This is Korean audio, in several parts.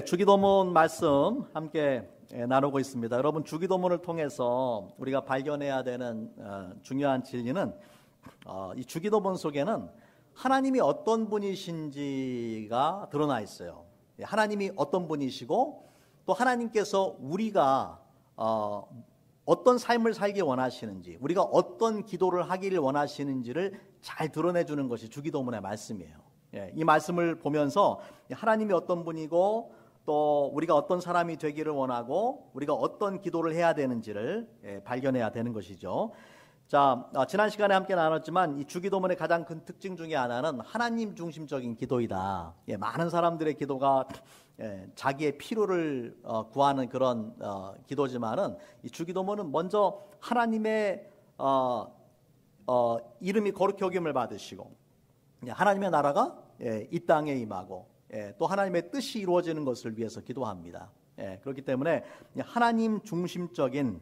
주기도문 말씀 함께 나누고 있습니다. 여러분, 주기도문을 통해서 우리가 발견해야 되는 중요한 진리는 이 주기도문 속에는 하나님이 어떤 분이신지가 드러나 있어요. 하나님이 어떤 분이시고 또 하나님께서 우리가 어떤 삶을 살기 원하시는지, 우리가 어떤 기도를 하기를 원하시는지를 잘 드러내주는 것이 주기도문의 말씀이에요. 이 말씀을 보면서 하나님이 어떤 분이고 또 우리가 어떤 사람이 되기를 원하고 우리가 어떤 기도를 해야 되는지를 발견해야 되는 것이죠. 자, 지난 시간에 함께 나눴지만 이 주기도문의 가장 큰 특징 중에 하나는 하나님 중심적인 기도이다. 많은 사람들의 기도가 자기의 필요를 구하는 그런 기도지만은 이 주기도문은 먼저 하나님의 이름이 거룩히 여김을 받으시고 하나님의 나라가 이 땅에 임하고 또 하나님의 뜻이 이루어지는 것을 위해서 기도합니다. 그렇기 때문에 하나님 중심적인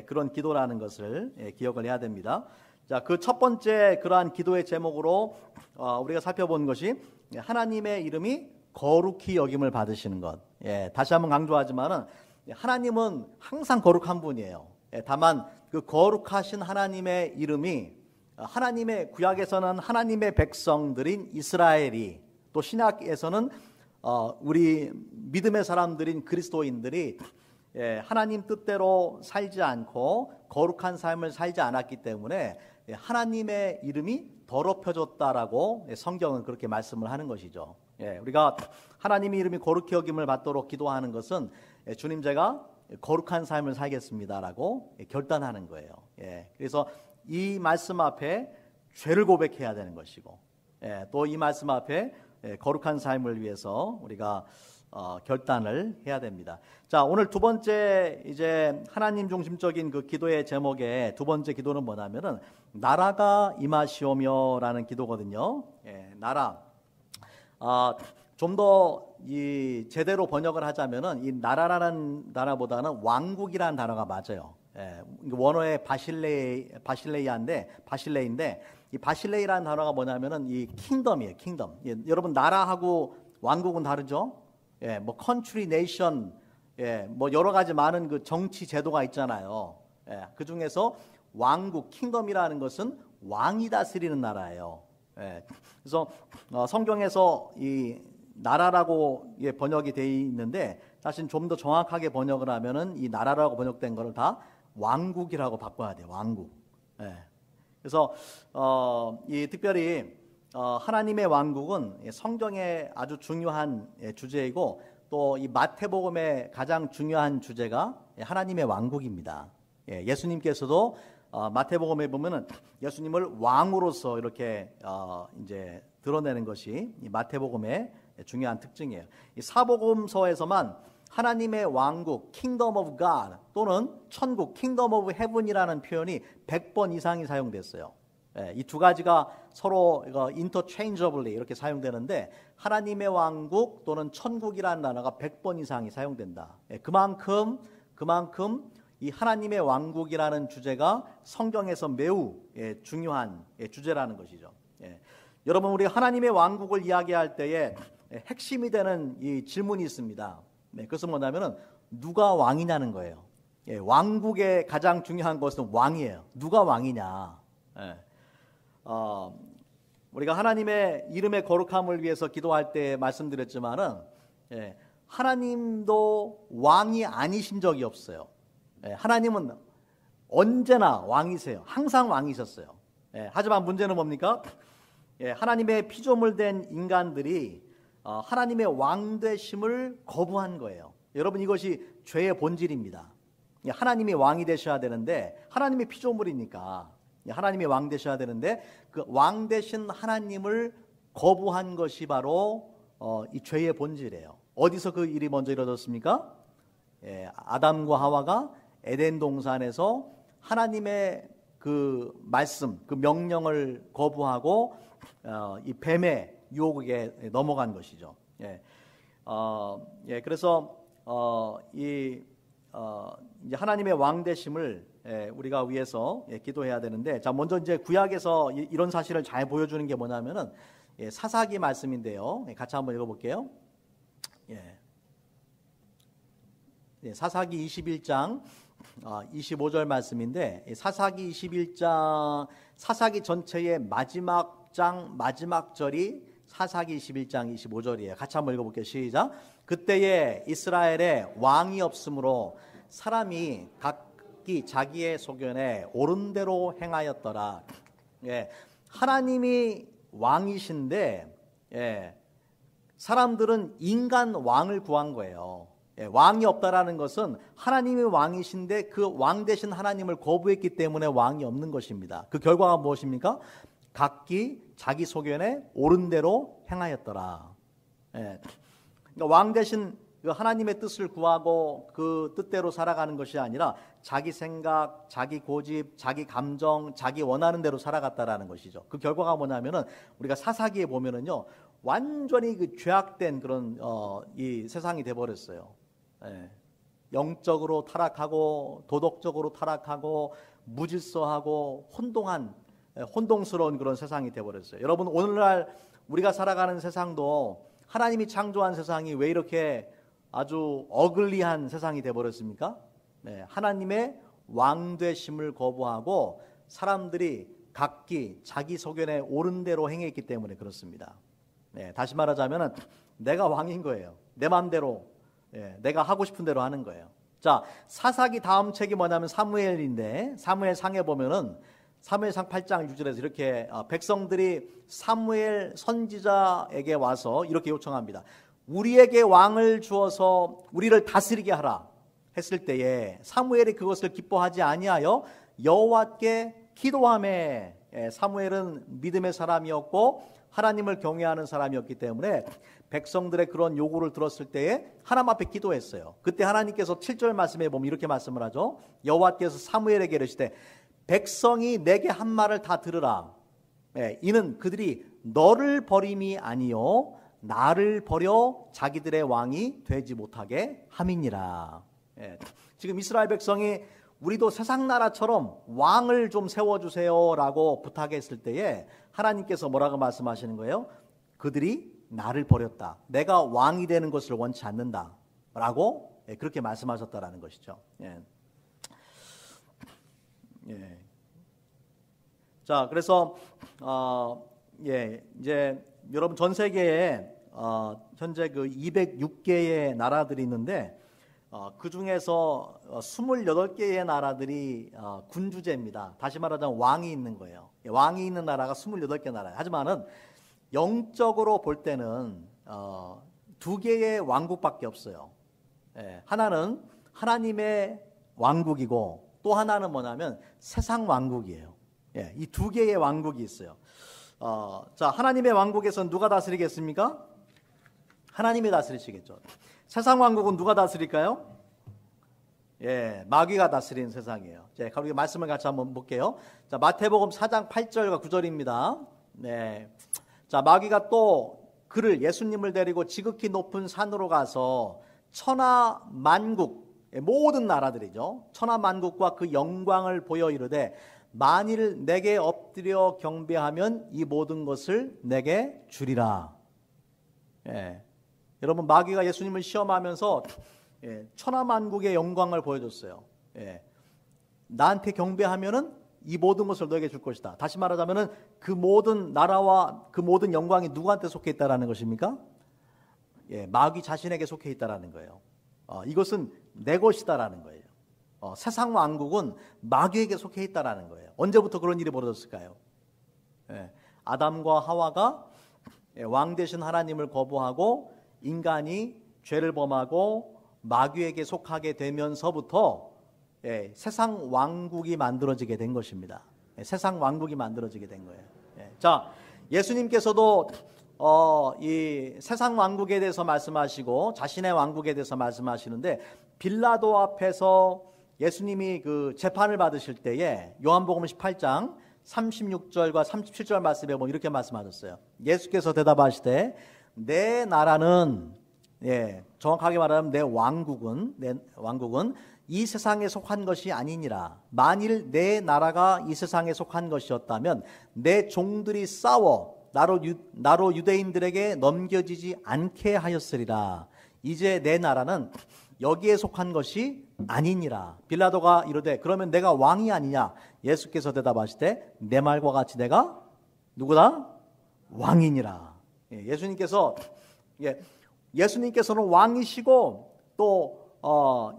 그런 기도라는 것을 기억을 해야 됩니다. 자, 그 첫 번째 그러한 기도의 제목으로 우리가 살펴본 것이 하나님의 이름이 거룩히 여김을 받으시는 것. 다시 한번 강조하지만은 하나님은 항상 거룩한 분이에요. 다만 그 거룩하신 하나님의 이름이 하나님의 구약에서는 하나님의 백성들인 이스라엘이 또 신약에서는 우리 믿음의 사람들인 그리스도인들이 하나님 뜻대로 살지 않고 거룩한 삶을 살지 않았기 때문에 하나님의 이름이 더럽혀졌다라고 성경은 그렇게 말씀을 하는 것이죠. 우리가 하나님의 이름이 거룩히 여김을 받도록 기도하는 것은 주님, 제가 거룩한 삶을 살겠습니다라고 결단하는 거예요. 그래서 이 말씀 앞에 죄를 고백해야 되는 것이고 또 이 말씀 앞에 거룩한 삶을 위해서 우리가 결단을 해야 됩니다. 자, 오늘 두 번째 이제 하나님 중심적인 그 기도의 제목의 두 번째 기도는 뭐냐면은 나라가 임하시오며라는 기도거든요. 나라. 좀 더 이 제대로 번역을 하자면은 이 나라라는 단어보다는 왕국이라는 단어가 맞아요. 원어의 바실레이인데 이 바실레이라는 단어가 뭐냐면은 이 킹덤이에요. 킹덤. 여러분, 나라하고 왕국은 다르죠? 뭐 컨트리, 네이션, 뭐 여러 가지 많은 그 정치 제도가 있잖아요. 그 중에서 왕국, 킹덤이라는 것은 왕이 다스리는 나라예요. 그래서 성경에서 이 나라라고 번역이 되어 있는데 사실 좀 더 정확하게 번역을 하면은 이 나라라고 번역된 거를 다 왕국이라고 바꿔야 돼요. 왕국. 그래서 이 특별히 하나님의 왕국은 성경의 아주 중요한 주제이고 또 이 마태복음의 가장 중요한 주제가 하나님의 왕국입니다. 예수님께서도 마태복음에 보면은 예수님을 왕으로서 이렇게 이제 드러내는 것이 이 마태복음의 중요한 특징이에요. 이 사복음서에서만 하나님의 왕국, Kingdom of God 또는 천국, Kingdom of Heaven이라는 표현이 100번 이상이 사용됐어요. 이 두 가지가 서로 interchangeably 이렇게 사용되는데 하나님의 왕국 또는 천국이라는 단어가 100번 이상이 사용된다. 그만큼 이 하나님의 왕국이라는 주제가 성경에서 매우 중요한 주제라는 것이죠. 여러분, 우리 하나님의 왕국을 이야기할 때에 핵심이 되는 이 질문이 있습니다. 그것은 뭐냐면은 누가 왕이냐는 거예요. 왕국의 가장 중요한 것은 왕이에요. 누가 왕이냐. 우리가 하나님의 이름의 거룩함을 위해서 기도할 때 말씀드렸지만은 하나님도 왕이 아니신 적이 없어요. 하나님은 언제나 왕이세요. 항상 왕이셨어요. 하지만 문제는 뭡니까? 하나님의 피조물 된 인간들이 하나님의 왕되심을 거부한 거예요. 여러분, 이것이 죄의 본질입니다. 하나님이 왕이 되셔야 되는데 하나님의 피조물이니까 하나님이 왕 되셔야 되는데 그 왕 되신 하나님을 거부한 것이 바로 이 죄의 본질이에요. 어디서 그 일이 먼저 이루어졌습니까? 아담과 하와가 에덴 동산에서 하나님의 그 말씀, 그 명령을 거부하고 이 뱀의 유혹에 넘어간 것이죠. 그래서 이제 하나님의 왕 되심을 우리가 위해서 기도해야 되는데, 자, 먼저 이제 구약에서 이런 사실을 잘 보여주는 게 뭐냐면은 사사기 말씀인데요. 같이 한번 읽어볼게요. 사사기 21장 25절 말씀인데, 사사기 21장, 사사기 전체의 마지막 장 마지막 절이 사사기 21장 25절이에요. 같이 한번 읽어볼게요. 시작. 그때에 이스라엘에 왕이 없으므로 사람이 각기 자기의 소견에 옳은 대로 행하였더라. 하나님이 왕이신데 사람들은 인간 왕을 구한 거예요. 왕이 없다라는 것은 하나님이 왕이신데 그 왕 대신 하나님을 거부했기 때문에 왕이 없는 것입니다. 그 결과가 무엇입니까? 각기 자기 소견에 옳은 대로 행하였더라. 그러니까 왕 대신 하나님의 뜻을 구하고 그 뜻대로 살아가는 것이 아니라 자기 생각, 자기 고집, 자기 감정, 자기 원하는 대로 살아갔다라는 것이죠. 그 결과가 뭐냐면은 우리가 사사기에 보면은요, 완전히 그 죄악된 그런 이 세상이 돼버렸어요. 영적으로 타락하고 도덕적으로 타락하고 무질서하고 혼동스러운 그런 세상이 돼버렸어요. 여러분, 오늘날 우리가 살아가는 세상도 하나님이 창조한 세상이 왜 이렇게 아주 어글리한 세상이 돼버렸습니까? 하나님의 왕되심을 거부하고 사람들이 각기 자기 소견에 옳은 대로 행했기 때문에 그렇습니다. 다시 말하자면 내가 왕인 거예요. 내 마음대로 내가 하고 싶은 대로 하는 거예요. 자, 사사기 다음 책이 뭐냐면 사무엘인데, 사무엘상에 보면은 사무엘상 8장 6절에서 이렇게 백성들이 사무엘 선지자에게 와서 이렇게 요청합니다. 우리에게 왕을 주어서 우리를 다스리게 하라 했을 때에 사무엘이 그것을 기뻐하지 아니하여 여호와께 기도하매, 사무엘은 믿음의 사람이었고 하나님을 경외하는 사람이었기 때문에 백성들의 그런 요구를 들었을 때에 하나님 앞에 기도했어요. 그때 하나님께서 7절 말씀에 보면 이렇게 말씀을 하죠. 여호와께서 사무엘에게 이르시되 백성이 내게 한 말을 다 들으라. 이는 그들이 너를 버림이 아니요 나를 버려 자기들의 왕이 되지 못하게 함이니라. 지금 이스라엘 백성이 우리도 세상 나라처럼 왕을 좀 세워주세요라고 부탁했을 때에 하나님께서 뭐라고 말씀하시는 거예요? 그들이 나를 버렸다. 내가 왕이 되는 것을 원치 않는다. 라고 그렇게 말씀하셨다라는 것이죠. 자, 그래서 이제 여러분 전 세계에 현재 그 206개의 나라들이 있는데 그 중에서 28개의 나라들이 군주제입니다. 다시 말하자면 왕이 있는 거예요. 왕이 있는 나라가 28개 나라예요. 하지만은 영적으로 볼 때는 2개의 왕국밖에 없어요. 하나는 하나님의 왕국이고 또 하나는 뭐냐면 세상 왕국이에요. 이 2개의 왕국이 있어요. 자, 하나님의 왕국에서는 누가 다스리겠습니까? 하나님이 다스리시겠죠. 세상 왕국은 누가 다스릴까요? 마귀가 다스리는 세상이에요. 자, 우리 말씀을 같이 한번 볼게요. 자, 마태복음 4장 8절과 9절입니다. 자, 마귀가 또 그를 예수님을 데리고 지극히 높은 산으로 가서 천하 만국, 모든 나라들이죠. 천하 만국과 그 영광을 보여 이르되 만일 내게 엎드려 경배하면 이 모든 것을 내게 주리라. 여러분, 마귀가 예수님을 시험하면서 천하 만국의 영광을 보여줬어요. 나한테 경배하면은 이 모든 것을 너에게 줄 것이다. 다시 말하자면은 그 모든 나라와 그 모든 영광이 누구한테 속해 있다라는 것입니까? 마귀 자신에게 속해 있다라는 거예요. 이것은 내 것이다라는 거예요. 세상 왕국은 마귀에게 속해 있다라는 거예요. 언제부터 그런 일이 벌어졌을까요? 아담과 하와가 왕 되신 하나님을 거부하고 인간이 죄를 범하고 마귀에게 속하게 되면서부터 세상 왕국이 만들어지게 된 것입니다. 세상 왕국이 만들어지게 된 거예요. 자, 예수님께서도 이 세상 왕국에 대해서 말씀하시고 자신의 왕국에 대해서 말씀하시는데 빌라도 앞에서 예수님이 그 재판을 받으실 때에 요한복음 18장 36절과 37절 말씀에 보면 이렇게 말씀하셨어요. 예수께서 대답하시되 내 나라는, 정확하게 말하면 내 왕국은 이 세상에 속한 것이 아니니라. 만일 내 나라가 이 세상에 속한 것이었다면 내 종들이 싸워 나로 유대인들에게 넘겨지지 않게 하였으리라. 이제 내 나라는 여기에 속한 것이 아니니라. 빌라도가 이르되 그러면 내가 왕이 아니냐? 예수께서 대답하시되 내 말과 같이 내가 누구다? 왕이니라. 예수님께서는 왕이시고 또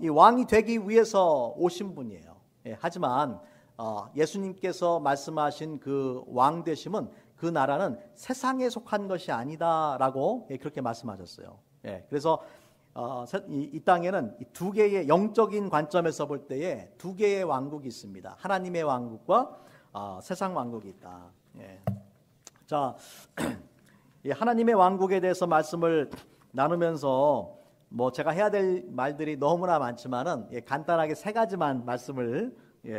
이 왕이 되기 위해서 오신 분이에요. 하지만 예수님께서 말씀하신 그 왕 되심은 그 나라는 세상에 속한 것이 아니다라고 그렇게 말씀하셨어요. 그래서 이 땅에는 두 개의 영적인 관점에서 볼 때에 두 개의 왕국이 있습니다. 하나님의 왕국과 세상 왕국이 있다. 자, 하나님의 왕국에 대해서 말씀을 나누면서 제가 해야 될 말들이 너무나 많지만은 간단하게 세 가지만 말씀을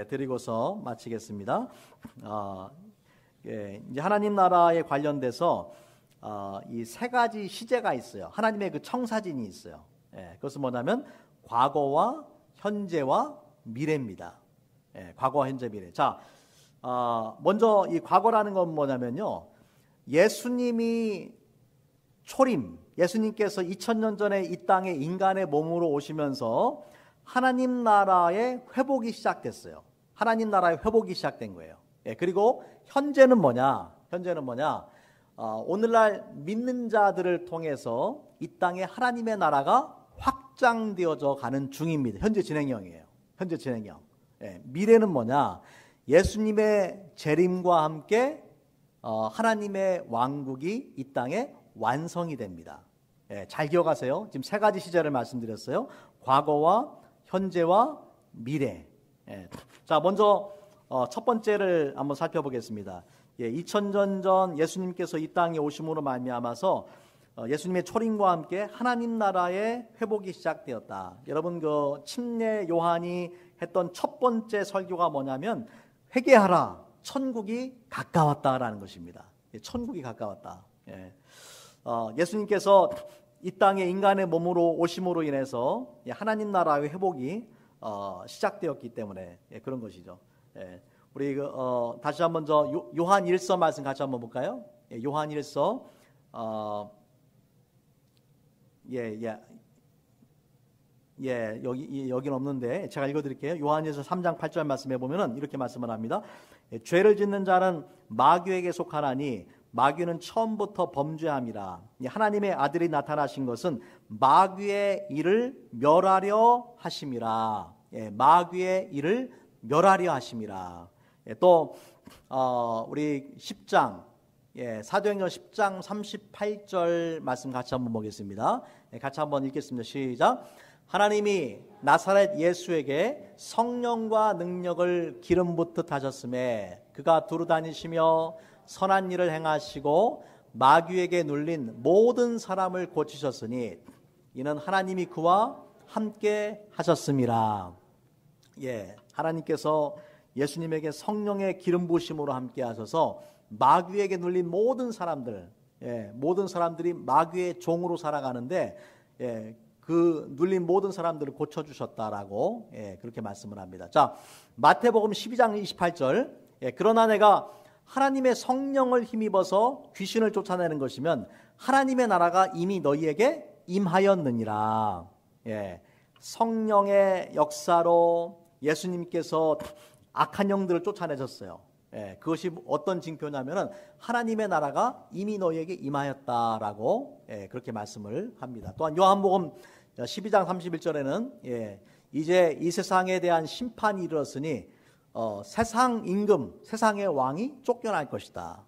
드리고서 마치겠습니다. 이제 하나님 나라에 관련돼서 이 세 가지 시제가 있어요. 하나님의 그 청사진이 있어요. 그것은 뭐냐면 과거와 현재와 미래입니다. 과거와 현재 미래. 자, 먼저 이 과거라는 건 뭐냐면요. 예수님께서 2000년 전에 이 땅에 인간의 몸으로 오시면서 하나님 나라의 회복이 시작됐어요. 하나님 나라의 회복이 시작된 거예요. 그리고 현재는 뭐냐? 오늘날 믿는 자들을 통해서 이 땅에 하나님의 나라가 확장되어져 가는 중입니다. 현재 진행형이에요. 현재 진행형. 미래는 뭐냐? 예수님의 재림과 함께 하나님의 왕국이 이 땅에 완성이 됩니다. 잘 기억하세요. 지금 세 가지 시제를 말씀드렸어요. 과거와 현재와 미래. 자, 먼저 첫 번째를 한번 살펴보겠습니다. 2000년 전 예수님께서 이 땅에 오심으로 말미암아서 예수님의 초림과 함께 하나님 나라의 회복이 시작되었다. 여러분 그 침례 요한이 했던 첫 번째 설교가 뭐냐면 회개하라, 천국이 가까웠다라는 것입니다. 천국이 가까웠다. 예수님께서 이 땅에 인간의 몸으로 오심으로 인해서 하나님 나라의 회복이 시작되었기 때문에 그런 것이죠. 우리 다시 한번 요한 1서 말씀 같이 한번 볼까요? 요한 1서 여기는 없는데 제가 읽어드릴게요. 요한 1서 3장 8절 말씀해 보면은 이렇게 말씀을 합니다. 죄를 짓는 자는 마귀에게 속하나니 마귀는 처음부터 범죄함이라. 하나님의 아들이 나타나신 것은 마귀의 일을 멸하려 하심이라. 마귀의 일을 멸하려 하심이라. 또 우리 10장 사도행전 10장 38절 말씀 같이 한번 보겠습니다. 같이 한번 읽겠습니다. 시작. 하나님이 나사렛 예수에게 성령과 능력을 기름 붓듯 하셨음에 그가 두루 다니시며 선한 일을 행하시고 마귀에게 눌린 모든 사람을 고치셨으니 이는 하나님이 그와 함께 하셨음이라. 하나님께서 예수님에게 성령의 기름 부으심으로 함께 하셔서 마귀에게 눌린 모든 사람들이 마귀의 종으로 살아가는데 그 눌린 모든 사람들을 고쳐주셨다라고 그렇게 말씀을 합니다. 자, 마태복음 12장 28절. 그러나 내가 하나님의 성령을 힘입어서 귀신을 쫓아내는 것이면 하나님의 나라가 이미 너희에게 임하였느니라. 성령의 역사로 예수님께서 악한 영들을 쫓아내셨어요. 그것이 어떤 징표냐면은 하나님의 나라가 이미 너희에게 임하였다라고 그렇게 말씀을 합니다. 또한 요한복음 12장 31절에는 이제 이 세상에 대한 심판이 이르렀으니 세상 임금, 세상의 왕이 쫓겨날 것이다.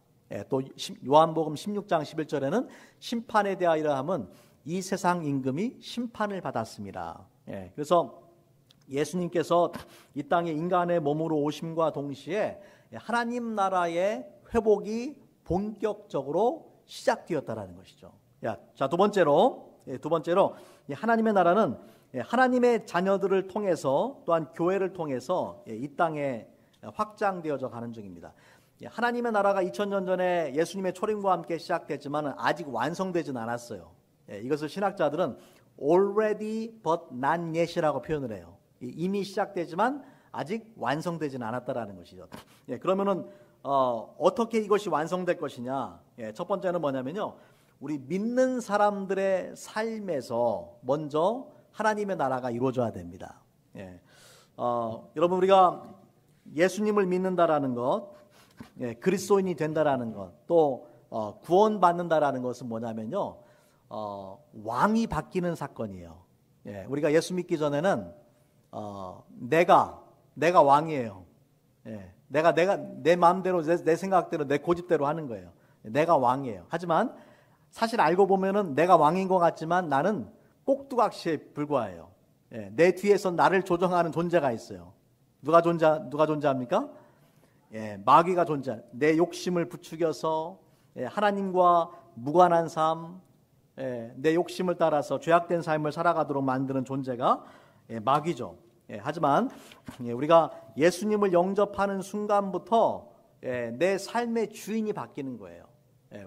또 요한복음 16장 11절에는 심판에 대하여 함은 이 세상 임금이 심판을 받았습니다. 그래서 예수님께서 이 땅에 인간의 몸으로 오심과 동시에 하나님 나라의 회복이 본격적으로 시작되었다라는 것이죠. 자, 두 번째로 하나님의 나라는 하나님의 자녀들을 통해서 또한 교회를 통해서 이 땅에 확장되어져 가는 중입니다. 하나님의 나라가 2000년 전에 예수님의 초림과 함께 시작됐지만 아직 완성되진 않았어요. 이것을 신학자들은 already but not yet이라고 표현을 해요. 이미 시작되지만 아직 완성되지는 않았다라는 것이죠. 그러면은 어떻게 이것이 완성될 것이냐? 첫 번째는 뭐냐면요, 우리 믿는 사람들의 삶에서 먼저 하나님의 나라가 이루어져야 됩니다. 예. 여러분 우리가 예수님을 믿는다라는 것, 그리스도인이 된다라는 것, 또 구원받는다라는 것은 뭐냐면요, 왕이 바뀌는 사건이에요. 예. 우리가 예수 믿기 전에는 내가 왕이에요. 예. 내가 내 마음대로 내 생각대로 내 고집대로 하는 거예요. 내가 왕이에요. 하지만 사실 알고 보면은 내가 왕인 것 같지만 나는 꼭두각시에 불과해요. 예, 내 뒤에서 나를 조정하는 존재가 있어요. 누가 존재합니까? 예, 마귀가 존재. 내 욕심을 부추겨서 하나님과 무관한 삶, 내 욕심을 따라서 죄악된 삶을 살아가도록 만드는 존재가 마귀죠. 하지만 우리가 예수님을 영접하는 순간부터 내 삶의 주인이 바뀌는 거예요.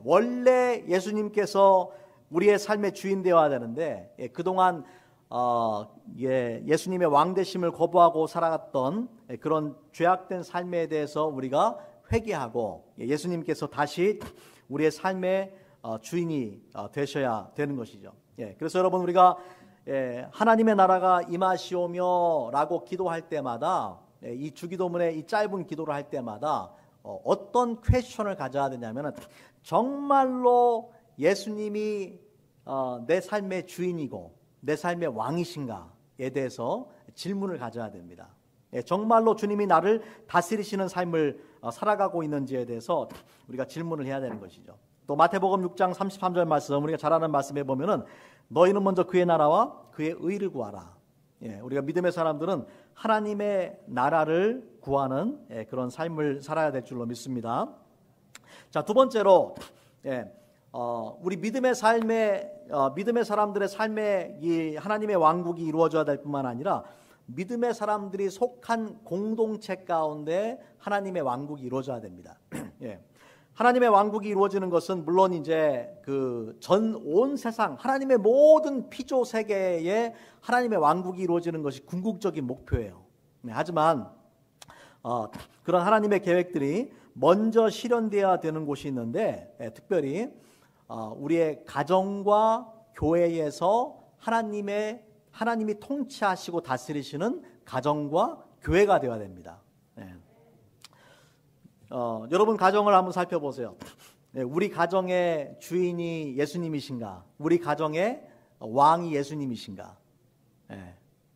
원래 예수님께서 우리의 삶의 주인 되어야 되는데 그동안 예수님의 왕되심을 거부하고 살아갔던 그런 죄악된 삶에 대해서 우리가 회개하고 예수님께서 다시 우리의 삶의 주인이 되셔야 되는 것이죠. 그래서 여러분 우리가 하나님의 나라가 임하시오며 라고 기도할 때마다 이 주기도문의 이 짧은 기도를 할 때마다 어떤 퀘스천을 가져야 되냐면 정말로 예수님이 내 삶의 주인이고 내 삶의 왕이신가에 대해서 질문을 가져야 됩니다. 정말로 주님이 나를 다스리시는 삶을 살아가고 있는지에 대해서 우리가 질문을 해야 되는 것이죠. 또 마태복음 6장 33절 말씀, 우리가 잘 아는 말씀에 보면은 너희는 먼저 그의 나라와 그의 의를 구하라. 우리가 믿음의 사람들은 하나님의 나라를 구하는 그런 삶을 살아야 될 줄로 믿습니다. 자, 두 번째로 우리 믿음의 사람들의 삶에 이 하나님의 왕국이 이루어져야 될 뿐만 아니라 믿음의 사람들이 속한 공동체 가운데 하나님의 왕국이 이루어져야 됩니다. 하나님의 왕국이 이루어지는 것은 물론 이제 그 전 온 세상 하나님의 모든 피조 세계에 하나님의 왕국이 이루어지는 것이 궁극적인 목표예요. 하지만 그런 하나님의 계획들이 먼저 실현되어야 되는 곳이 있는데 특별히 우리의 가정과 교회에서 하나님이 통치하시고 다스리시는 가정과 교회가 되어야 됩니다. 여러분 가정을 한번 살펴보세요. 우리 가정의 주인이 예수님이신가? 우리 가정의 왕이 예수님이신가?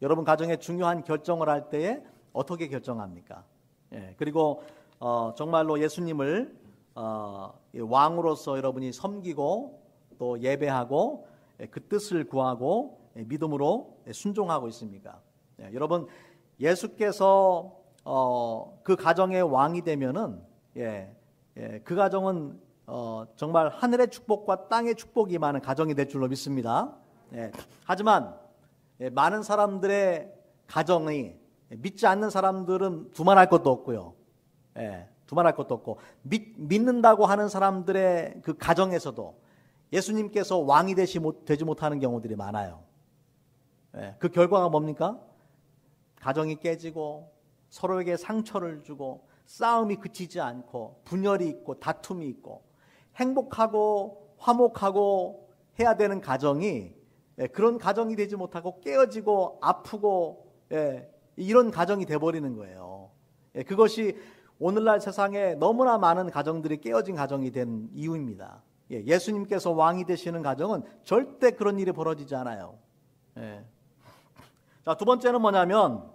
여러분 가정에 중요한 결정을 할 때에 어떻게 결정합니까? 그리고 정말로 예수님을 왕으로서 여러분이 섬기고 또 예배하고 그 뜻을 구하고 믿음으로 순종하고 있습니까? 여러분 예수께서 그 가정의 왕이 되면은 그 가정은 정말 하늘의 축복과 땅의 축복이 많은 가정이 될 줄로 믿습니다. 하지만 많은 사람들의 가정이 믿지 않는 사람들은 두말할 것도 없고요. 두말할 것도 없고 믿는다고 하는 사람들의 그 가정에서도 예수님께서 왕이 되지 못하는 경우들이 많아요. 그 결과가 뭡니까? 가정이 깨지고 서로에게 상처를 주고 싸움이 그치지 않고 분열이 있고 다툼이 있고 행복하고 화목하고 해야 되는 가정이 그런 가정이 되지 못하고 깨어지고 아프고 이런 가정이 돼버리는 거예요. 그것이 오늘날 세상에 너무나 많은 가정들이 깨어진 가정이 된 이유입니다. 예수님께서 왕이 되시는 가정은 절대 그런 일이 벌어지지 않아요. 자, 두 번째는 뭐냐면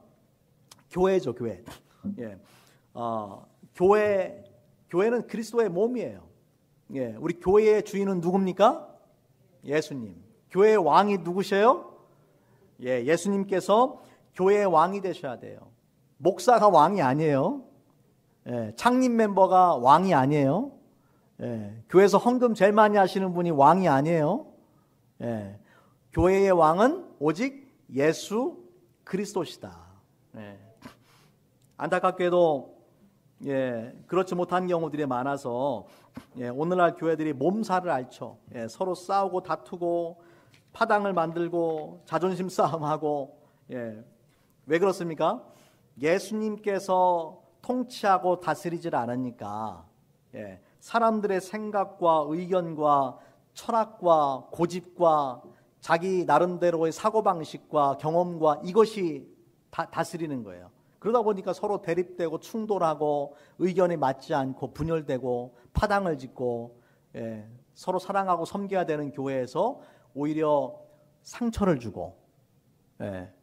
교회죠, 교회. 교회는 그리스도의 몸이에요. 우리 교회의 주인은 누굽니까? 예수님. 교회의 왕이 누구세요? 예수님께서 교회의 왕이 되셔야 돼요. 목사가 왕이 아니에요. 창립 멤버가 왕이 아니에요. 교회에서 헌금 제일 많이 하시는 분이 왕이 아니에요. 교회의 왕은 오직 예수 그리스도시다. 안타깝게도 그렇지 못한 경우들이 많아서 오늘날 교회들이 몸살을 앓죠. 서로 싸우고 다투고 파당을 만들고 자존심 싸움하고 왜 그렇습니까? 예수님께서 통치하고 다스리질 않으니까 사람들의 생각과 의견과 철학과 고집과 자기 나름대로의 사고방식과 경험과 이것이 다스리는 거예요. 그러다 보니까 서로 대립되고 충돌하고 의견이 맞지 않고 분열되고 파당을 짓고 서로 사랑하고 섬겨야 되는 교회에서 오히려 상처를 주고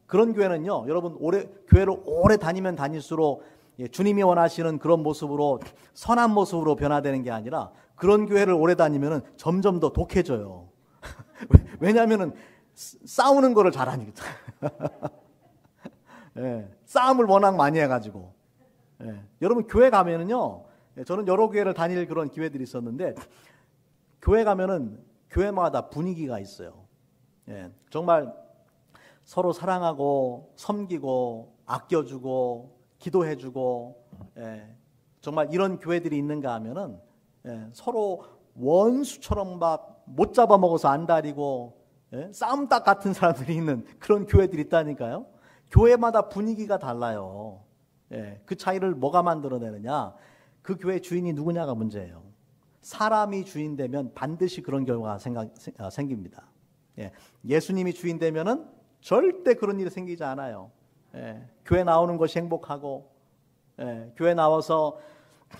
그런 교회는요, 여러분 교회를 오래 다니면 다닐수록 주님이 원하시는 그런 모습으로 선한 모습으로 변화되는 게 아니라 그런 교회를 오래 다니면 점점 더 독해져요. 왜냐하면 싸우는 거를 잘하니까. 싸움을 워낙 많이 해가지고. 여러분 교회 가면은요, 저는 여러 교회를 다닐 그런 기회들이 있었는데 교회 가면은 교회마다 분위기가 있어요. 정말 서로 사랑하고 섬기고 아껴주고 기도해주고 정말 이런 교회들이 있는가 하면은 서로 원수처럼 막 못 잡아먹어서 안달이고 싸움닭 같은 사람들이 있는 그런 교회들이 있다니까요. 교회마다 분위기가 달라요. 그 차이를 뭐가 만들어내느냐, 그 교회 주인이 누구냐가 문제예요. 사람이 주인 되면 반드시 그런 결과가 생깁니다. 예수님이 주인 되면은 절대 그런 일이 생기지 않아요. 교회 나오는 것이 행복하고 교회 나와서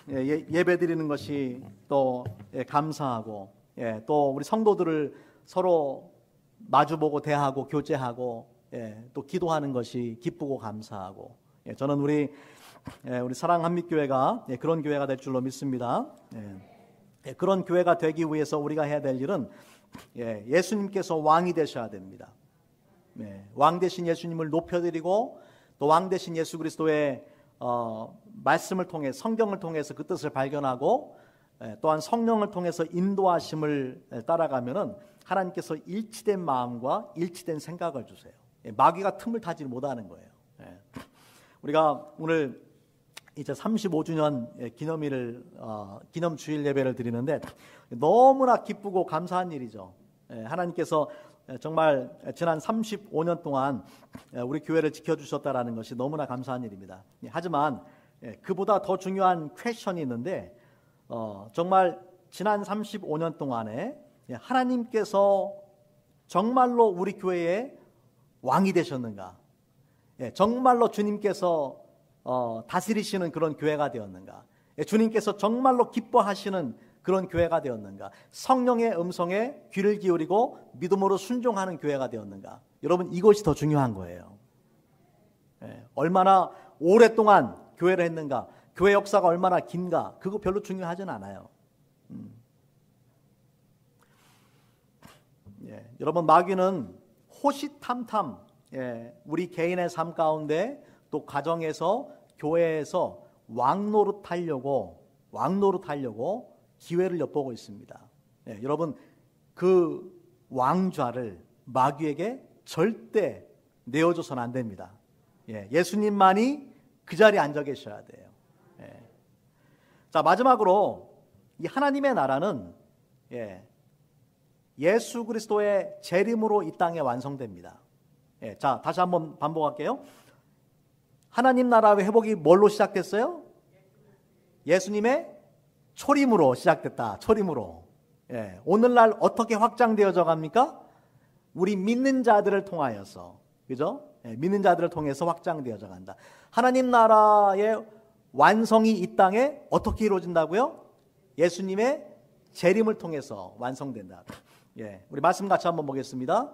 예배 드리는 것이 또 감사하고 또 우리 성도들을 서로 마주보고 대하고 교제하고 또 기도하는 것이 기쁘고 감사하고 저는 우리 사랑 한빛교회가 그런 교회가 될 줄로 믿습니다. 그런 교회가 되기 위해서 우리가 해야 될 일은 예수님께서 왕이 되셔야 됩니다. 왕 되신 예수님을 높여드리고 또 왕 되신 예수 그리스도의 말씀을 통해 성경을 통해서 그 뜻을 발견하고 또한 성령을 통해서 인도하심을 따라가면은 하나님께서 일치된 마음과 일치된 생각을 주세요. 마귀가 틈을 타지 못하는 거예요. 우리가 오늘 이제 35주년 기념 주일 예배를 드리는데 너무나 기쁘고 감사한 일이죠. 하나님께서 정말 지난 35년 동안 우리 교회를 지켜주셨다라는 것이 너무나 감사한 일입니다. 하지만 그보다 더 중요한 퀘션이 있는데 정말 지난 35년 동안에 하나님께서 정말로 우리 교회의 왕이 되셨는가? 정말로 주님께서 다스리시는 그런 교회가 되었는가? 주님께서 정말로 기뻐하시는 그런 교회가 되었는가? 성령의 음성에 귀를 기울이고 믿음으로 순종하는 교회가 되었는가? 여러분 이것이 더 중요한 거예요. 얼마나 오랫동안 교회를 했는가? 교회 역사가 얼마나 긴가? 그거 별로 중요하진 않아요. 여러분 마귀는 호시탐탐 우리 개인의 삶 가운데 또 가정에서 교회에서 왕노릇하려고 기회를 엿보고 있습니다. 여러분 그 왕좌를 마귀에게 절대 내어줘서는 안 됩니다. 예수님만이 그 자리에 앉아 계셔야 돼요. 자, 마지막으로 이 하나님의 나라는 예수 그리스도의 재림으로 이 땅에 완성됩니다. 자, 다시 한번 반복할게요. 하나님 나라의 회복이 뭘로 시작됐어요? 예수님의 초림으로 시작됐다. 초림으로. 오늘날 어떻게 확장되어져 갑니까? 우리 믿는 자들을 통하여서, 그죠? 믿는 자들을 통해서 확장되어져 간다. 하나님 나라의 완성이 이 땅에 어떻게 이루어진다고요? 예수님의 재림을 통해서 완성된다. 우리 말씀 같이 한번 보겠습니다.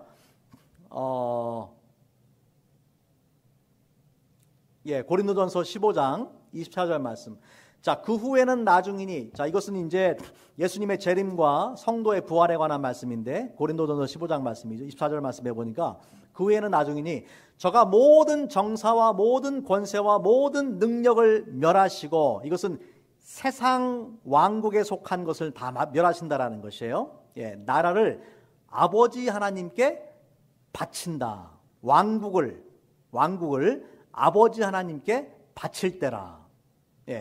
고린도전서 15장 24절 말씀. 자, 그 후에는 나중이니, 자, 이것은 이제 예수님의 재림과 성도의 부활에 관한 말씀인데, 고린도전서 15장 말씀이죠. 24절 말씀해 보니까, 그 후에는 나중이니, 저가 모든 정사와 모든 권세와 모든 능력을 멸하시고, 이것은 세상 왕국에 속한 것을 다 멸하신다라는 것이에요. 나라를 아버지 하나님께 바친다. 왕국을 아버지 하나님께 바칠 때라.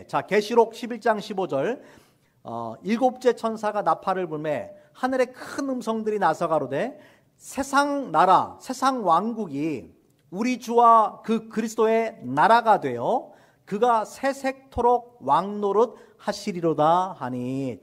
자, 계시록 11장 15절. 일곱째 천사가 나팔을 불매 하늘에 큰 음성들이 나서 가로되 세상 나라, 세상 왕국이 우리 주와 그 그리스도의 나라가 되어 그가 세색토록 왕노릇 하시리로다 하니,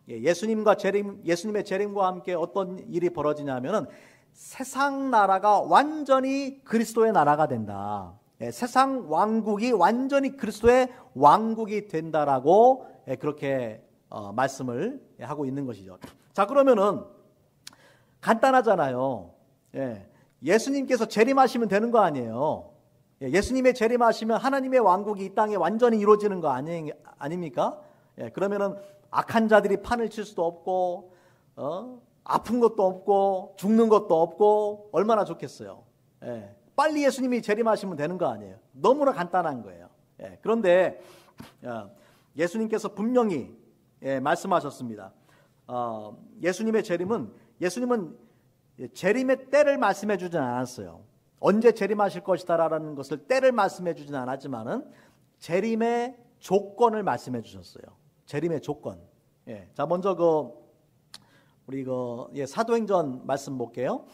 예수님의 재림과 함께 어떤 일이 벌어지냐면은 세상 나라가 완전히 그리스도의 나라가 된다. 세상 왕국이 완전히 그리스도의 왕국이 된다라고 그렇게 말씀을 하고 있는 것이죠. 자, 그러면은 간단하잖아요. 예수님께서 재림하시면 되는 거 아니에요. 예수님의 재림하시면 하나님의 왕국이 이 땅에 완전히 이루어지는 거 아닙니까? 그러면은 악한 자들이 판을 칠 수도 없고, 아픈 것도 없고, 죽는 것도 없고, 얼마나 좋겠어요. 빨리 예수님이 재림하시면 되는 거 아니에요. 너무나 간단한 거예요. 그런데 예수님께서 분명히 말씀하셨습니다. 예수님의 재림은, 예수님은 재림의 때를 말씀해 주진 않았어요. 언제 재림하실 것이다라는 것을 때를 말씀해 주진 않았지만은 재림의 조건을 말씀해 주셨어요. 재림의 조건. 자, 먼저 우리 사도행전 말씀 볼게요.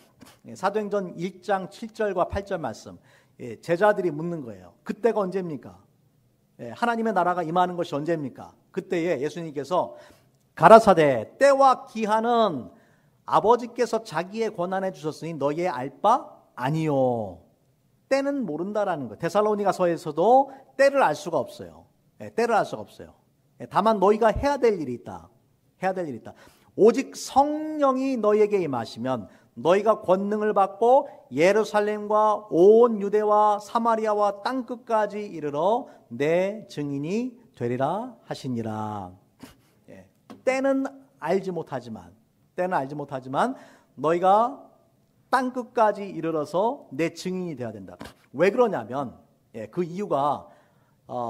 사도행전 1장 7절과 8절 말씀. 제자들이 묻는 거예요. 그때가 언제입니까? 하나님의 나라가 임하는 것이 언제입니까? 그때에 예수님께서 가라사대 때와 기한은 아버지께서 자기의 권한에 주셨으니 너희의 알 바 아니요. 때는 모른다라는 거예요. 데살로니가서에서도 때를 알 수가 없어요. 때를 알 수가 없어요. 다만 너희가 해야 될 일이 있다. 해야 될 일이 있다. 오직 성령이 너희에게 임하시면 너희가 권능을 받고 예루살렘과 온 유대와 사마리아와 땅끝까지 이르러 내 증인이 되리라 하시니라. 때는 알지 못하지만 너희가 땅끝까지 이르러서 내 증인이 되어야 된다. 왜 그러냐면 그 이유가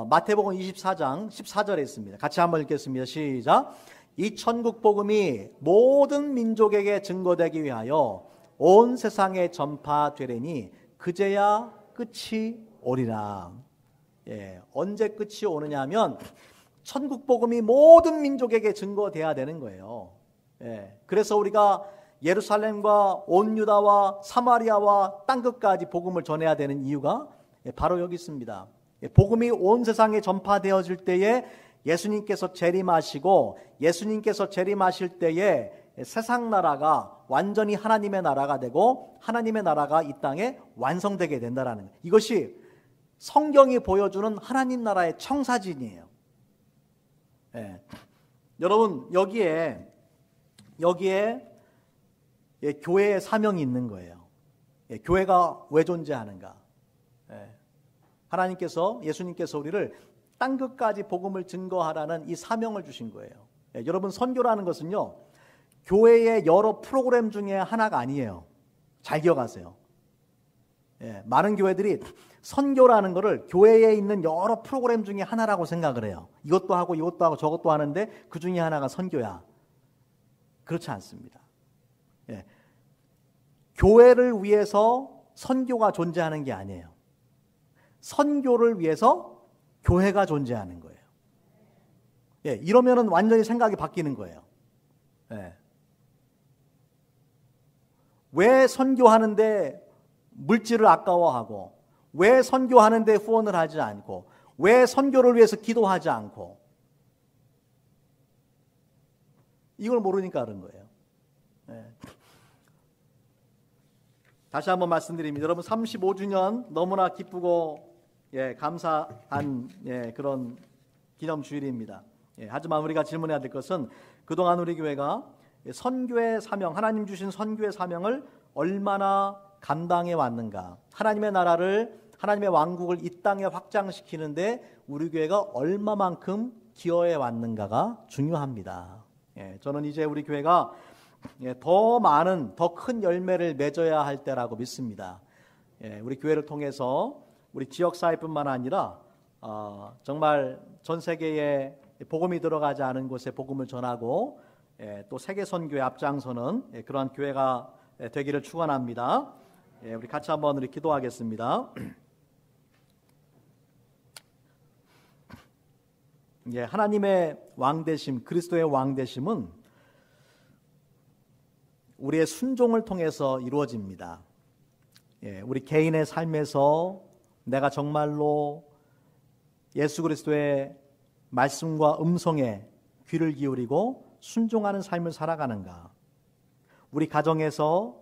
마태복음 24장 14절에 있습니다. 같이 한번 읽겠습니다. 시작. 이 천국 복음이 모든 민족에게 증거되기 위하여 온 세상에 전파되리니 그제야 끝이 오리라. 언제 끝이 오느냐면 천국 복음이 모든 민족에게 증거돼야 되는 거예요. 그래서 우리가 예루살렘과 온 유다와 사마리아와 땅끝까지 복음을 전해야 되는 이유가 바로 여기 있습니다. 복음이 온 세상에 전파되어질 때에 예수님께서 재림하시고 예수님께서 재림하실 때에 세상 나라가 완전히 하나님의 나라가 되고 하나님의 나라가 이 땅에 완성되게 된다라는 거예요. 이것이 성경이 보여주는 하나님 나라의 청사진이에요. 여러분 여기에 교회의 사명이 있는 거예요. 교회가 왜 존재하는가? 하나님께서 예수님께서 우리를 땅끝까지 복음을 증거하라는 이 사명을 주신 거예요. 여러분 선교라는 것은요 교회의 여러 프로그램 중에 하나가 아니에요. 잘 기억하세요. 많은 교회들이 선교라는 것을 교회에 있는 여러 프로그램 중에 하나라고 생각을 해요. 이것도 하고 저것도 하는데 그 중에 하나가 선교야. 그렇지 않습니다. 교회를 위해서 선교가 존재하는 게 아니에요. 선교를 위해서 교회가 존재하는 거예요. 이러면은 완전히 생각이 바뀌는 거예요. 왜 선교하는데 물질을 아까워하고, 왜 선교하는데 후원을 하지 않고, 왜 선교를 위해서 기도하지 않고, 이걸 모르니까 그런 거예요. 다시 한번 말씀드립니다. 여러분 35주년 너무나 기쁘고 감사한 그런 기념주일입니다. 하지만 우리가 질문해야 될 것은 그동안 우리 교회가 선교의 사명, 하나님 주신 선교의 사명을 얼마나 감당해 왔는가, 하나님의 나라를, 하나님의 왕국을 이 땅에 확장시키는데 우리 교회가 얼마만큼 기여해 왔는가가 중요합니다. 저는 이제 우리 교회가 더 많은, 더 큰 열매를 맺어야 할 때라고 믿습니다. 우리 교회를 통해서 우리 지역사회뿐만 아니라 정말 전 세계에 복음이 들어가지 않은 곳에 복음을 전하고 또 세계 선교에 앞장서는 그러한 교회가 되기를 축원합니다. 우리 같이 한번 우리 기도하겠습니다. 하나님의 왕되심, 그리스도의 왕되심은 우리의 순종을 통해서 이루어집니다. 우리 개인의 삶에서 내가 정말로 예수 그리스도의 말씀과 음성에 귀를 기울이고 순종하는 삶을 살아가는가? 우리 가정에서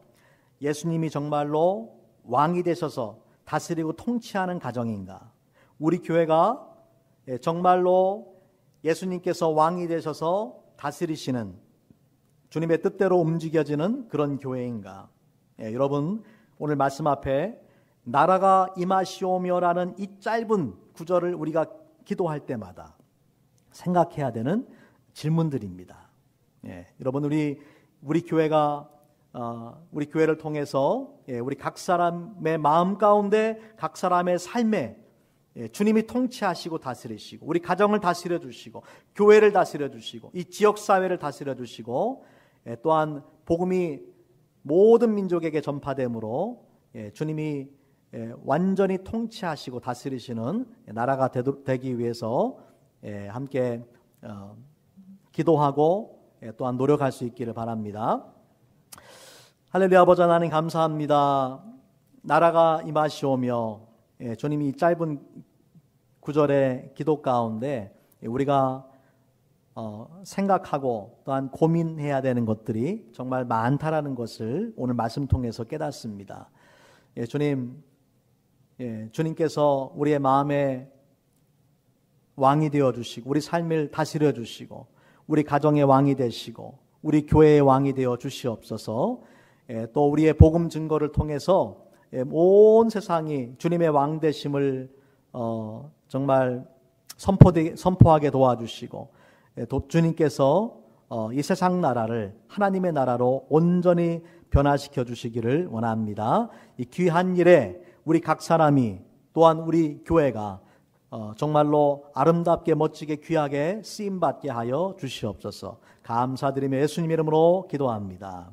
예수님이 정말로 왕이 되셔서 다스리고 통치하는 가정인가? 우리 교회가 정말로 예수님께서 왕이 되셔서 다스리시는 주님의 뜻대로 움직여지는 그런 교회인가? 여러분 오늘 말씀 앞에 나라가 임하시오며라는 이 짧은 구절을 우리가 기도할 때마다 생각해야 되는 질문들입니다. 여러분 우리 교회가 우리 교회를 통해서 우리 각 사람의 마음 가운데 각 사람의 삶에 주님이 통치하시고 다스리시고 우리 가정을 다스려 주시고 교회를 다스려 주시고 이 지역 사회를 다스려 주시고 또한 복음이 모든 민족에게 전파됨으로 주님이 완전히 통치하시고 다스리시는 나라가 되기 위해서 함께 기도하고 또한 노력할 수 있기를 바랍니다. 할렐루야. 아버지 하나님 감사합니다. 나라가 임하시오며 주님이 이 짧은 구절의 기도 가운데 우리가 생각하고 또한 고민해야 되는 것들이 정말 많다라는 것을 오늘 말씀 통해서 깨닫습니다. 주님께서 우리의 마음에 왕이 되어 주시고 우리 삶을 다스려 주시고 우리 가정의 왕이 되시고 우리 교회의 왕이 되어 주시옵소서. 또 우리의 복음 증거를 통해서 온 세상이 주님의 왕 되심을 정말 선포하게 도와주시고 주님께서 이 세상 나라를 하나님의 나라로 온전히 변화시켜 주시기를 원합니다. 이 귀한 일에 우리 각 사람이 또한 우리 교회가 정말로 아름답게 멋지게 귀하게 쓰임받게 하여 주시옵소서. 감사드리며 예수님 이름으로 기도합니다.